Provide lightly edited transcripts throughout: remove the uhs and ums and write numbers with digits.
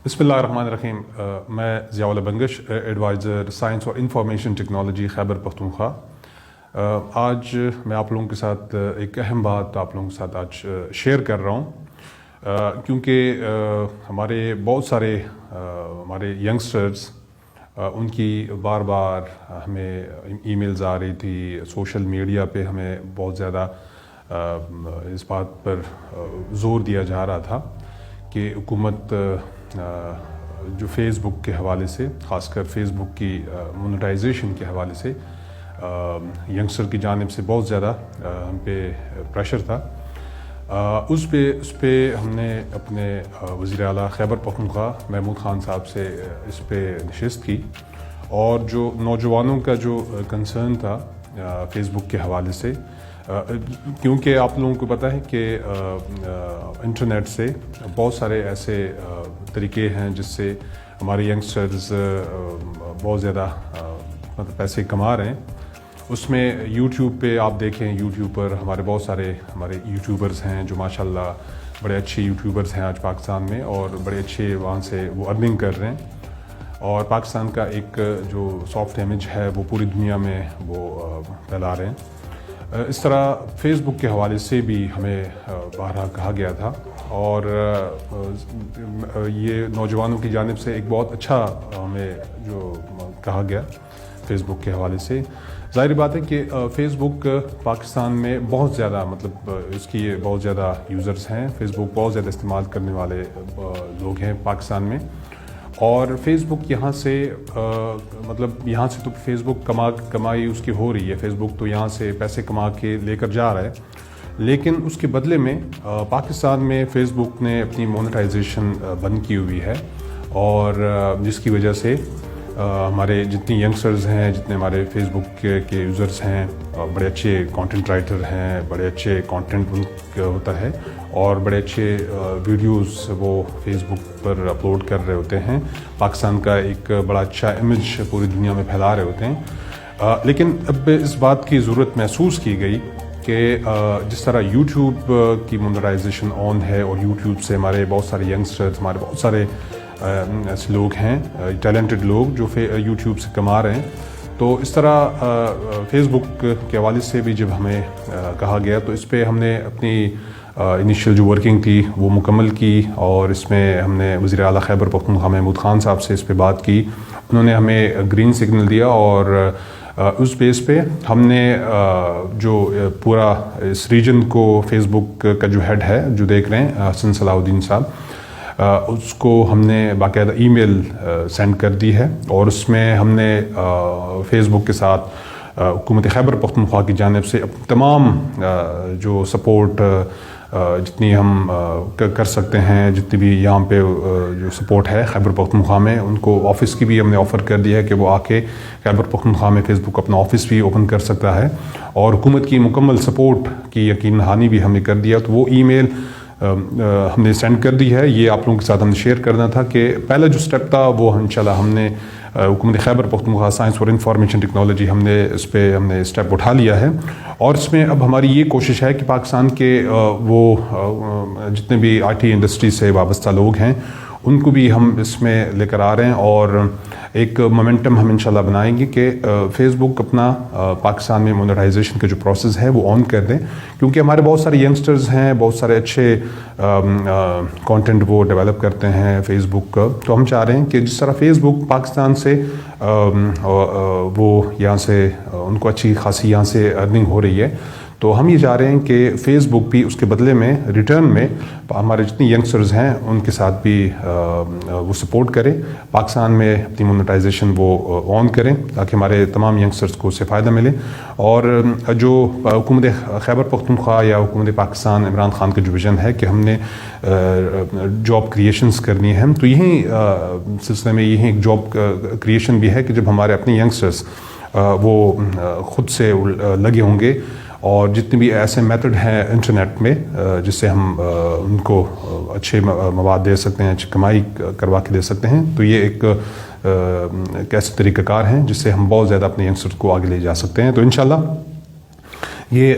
बिस्मिल्लाहिर्रहमानिर्रहीम। मैं Ziaul Bangash, adviser science और इंफॉर्मेशन टेक्नोलॉजी खैबर पख्तूनख्वा। आज मैं आप लोगों के साथ एक अहम बात आप लोगों के साथ आज शेयर कर रहा हूँ, क्योंकि हमारे बहुत सारे हमारे यंगस्टर्स उनकी बार बार हमें ईमेल्स आ रही थी, सोशल मीडिया पे हमें बहुत ज़्यादा इस बात पर ज़ोर दिया जा रहा था कि हुकूमत जो फेसबुक के हवाले से, ख़ासकर फेसबुक की मोनेटाइजेशन के हवाले से यंगस्टर की जानिब से बहुत ज़्यादा हम पे प्रेशर था। उस पे हमने अपने वज़ीर आला खैबर पख्तूनख्वा महमूद ख़ान साहब से इस पे नशिस्त की, और जो नौजवानों का जो कंसर्न था फेसबुक के हवाले से, क्योंकि आप लोगों को पता है कि इंटरनेट से बहुत सारे ऐसे तरीके हैं जिससे हमारे यंगस्टर्स बहुत ज़्यादा मतलब पैसे कमा रहे हैं। उसमें यूट्यूब पे आप देखें, यूट्यूब पर हमारे बहुत सारे हमारे यूट्यूबर्स हैं जो माशाल्लाह बड़े अच्छे यूट्यूबर्स हैं आज पाकिस्तान में, और बड़े अच्छे वहाँ से वो अर्निंग कर रहे हैं, और पाकिस्तान का एक जो सॉफ्ट इमेज है वो पूरी दुनिया में वो फैला रहे हैं। इस तरह फेसबुक के हवाले से भी हमें बारहा कहा गया था, और ये नौजवानों की जानिब से एक बहुत अच्छा हमें जो कहा गया फेसबुक के हवाले से। ज़ाहिर बात है कि फ़ेसबुक पाकिस्तान में बहुत ज़्यादा मतलब इसकी बहुत ज़्यादा यूज़र्स हैं, फ़ेसबुक बहुत ज़्यादा इस्तेमाल करने वाले लोग हैं पाकिस्तान में, और फेसबुक यहाँ से मतलब यहाँ से तो फेसबुक कमाई उसकी हो रही है, फेसबुक तो यहाँ से पैसे कमा के लेकर जा रहा है, लेकिन उसके बदले में पाकिस्तान में फेसबुक ने अपनी मोनेटाइजेशन बंद की हुई है, और जिसकी वजह से हमारे जितनी यंगस्टर्स हैं, जितने हमारे फेसबुक के यूज़र्स हैं, बड़े अच्छे कंटेंट राइटर हैं, बड़े अच्छे कंटेंट उनका होता है, और बड़े अच्छे वीडियोस वो फेसबुक पर अपलोड कर रहे होते हैं, पाकिस्तान का एक बड़ा अच्छा इमेज पूरी दुनिया में फैला रहे होते हैं। लेकिन अब इस बात की ज़रूरत महसूस की गई कि जिस तरह यूट्यूब की मोनेटाइजेशन ऑन है, और यूट्यूब से हमारे बहुत सारे यंगस्टर्स, हमारे बहुत सारे ऐसे लोग हैं, टैलेंटेड लोग जो यूट्यूब से कमा रहे हैं, तो इस तरह फेसबुक के हवाले से भी जब हमें कहा गया तो इस पर हमने अपनी इनिशियल जो वर्किंग थी वो मुकम्मल की, और इसमें हमने वज़ीर आला खैबर पख्तूनख्वा महमूद ख़ान साहब से इस पर बात की। उन्होंने हमें ग्रीन सिग्नल दिया, और उस बेस पे हमने जो पूरा इस रीजन को फेसबुक का जो हेड है जो देख रहे हैं हसन सलाहुद्दीन साहब, उसको हमने बाकायदा ईमेल सेंड कर दी है, और उसमें हमने फेसबुक के साथ हुकूमत खैबर पख्तूनख्वा की जानिब से तमाम जो सपोर्ट जितनी हम कर सकते हैं, जितनी भी यहाँ पे जो सपोर्ट है खैबर पख्तूनख्वा में, उनको ऑफ़िस की भी हमने ऑफ़र कर दिया है कि वो आके खैबर पख्तूनख्वा में फ़ेसबुक अपना ऑफ़िस भी ओपन कर सकता है, और हुकूमत की मुकम्मल सपोर्ट की यकीन दहानी भी हमने कर दिया। तो वो ईमेल हमने सेंड कर दी है। ये आप लोगों के साथ हमने शेयर करना था कि पहला जो स्टेप था वो इंशाल्लाह हमने हुकूमत खैबर पख्तूनख्वा साइंस और इंफॉर्मेशन टेक्नोलॉजी हमने स्टेप उठा लिया है, और इसमें अब हमारी ये कोशिश है कि पाकिस्तान के वो जितने भी IT इंडस्ट्री से वाबस्ता लोग हैं उनको भी हम इसमें लेकर आ रहे हैं, और एक मोमेंटम हम इंशाल्लाह बनाएंगे कि फेसबुक अपना पाकिस्तान में मोनेटाइजेशन का जो प्रोसेस है वो ऑन कर दें, क्योंकि हमारे बहुत सारे यंगस्टर्स हैं, बहुत सारे अच्छे कंटेंट वो डेवलप करते हैं फेसबुक का। तो हम चाह रहे हैं कि जिस तरह फेसबुक पाकिस्तान से वो यहाँ से उनको अच्छी खासी यहाँ से अर्निंग हो रही है, तो हम ये चाह रहे हैं कि फेसबुक भी उसके बदले में रिटर्न में हमारे जितनी यंगस्टर्स हैं उनके साथ भी वो सपोर्ट करें, पाकिस्तान में अपनी मोनेटाइजेशन वो ऑन करें, ताकि हमारे तमाम यंगस्टर्स को उससे फ़ायदा मिले। और जो हुकूमत खैबर पख्तूनख्वा या हुकूमत पाकिस्तान इमरान खान का जो विज़न है कि हमने जॉब क्रिएशंस करनी है, तो यही सिलसिले में यही एक जॉब क्रिएशन भी है कि जब हमारे अपने यंगस्टर्स वो ख़ुद से लगे होंगे, और जितने भी ऐसे मेथड हैं इंटरनेट में जिससे हम उनको अच्छे मवाद दे सकते हैं, अच्छी कमाई करवा के दे सकते हैं, तो ये एक ऐसे तरीक़ाकार हैं जिससे हम बहुत ज़्यादा अपने यंगस्टर्स को आगे ले जा सकते हैं। तो इंशाल्लाह ये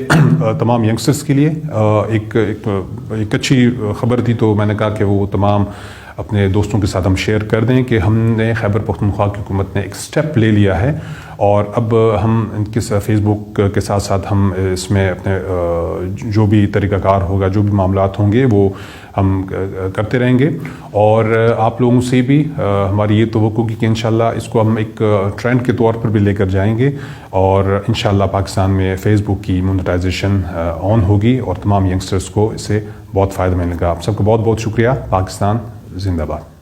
तमाम यंगस्टर्स के लिए एक अच्छी ख़बर थी। तो मैंने कहा कि वो तमाम اپنے دوستوں کے ساتھ ہم شیئر کر دیں کہ ہم نے خیبر پختونخوا کی حکومت نے ایک سٹیپ لے لیا ہے اور اب ہم ان کے فیس بک کے ساتھ ساتھ ہم اس میں اپنے جو بھی طریقہ کار ہوگا، جو بھی معاملات ہوں گے وہ ہم کرتے رہیں گے، اور آپ لوگوں سے بھی ہماری یہ توقع کی کہ انشاءاللہ اس کو ہم ایک ٹرینڈ کے طور پر بھی لے کر جائیں گے، اور انشاءاللہ پاکستان میں فیس بک کی مونیٹائزیشن آن ہوگی اور تمام ینگسٹرز کو اس سے بہت فائدہ ملے گا۔ آپ سب کو بہت بہت شکریہ۔ پاکستان زندہ باد۔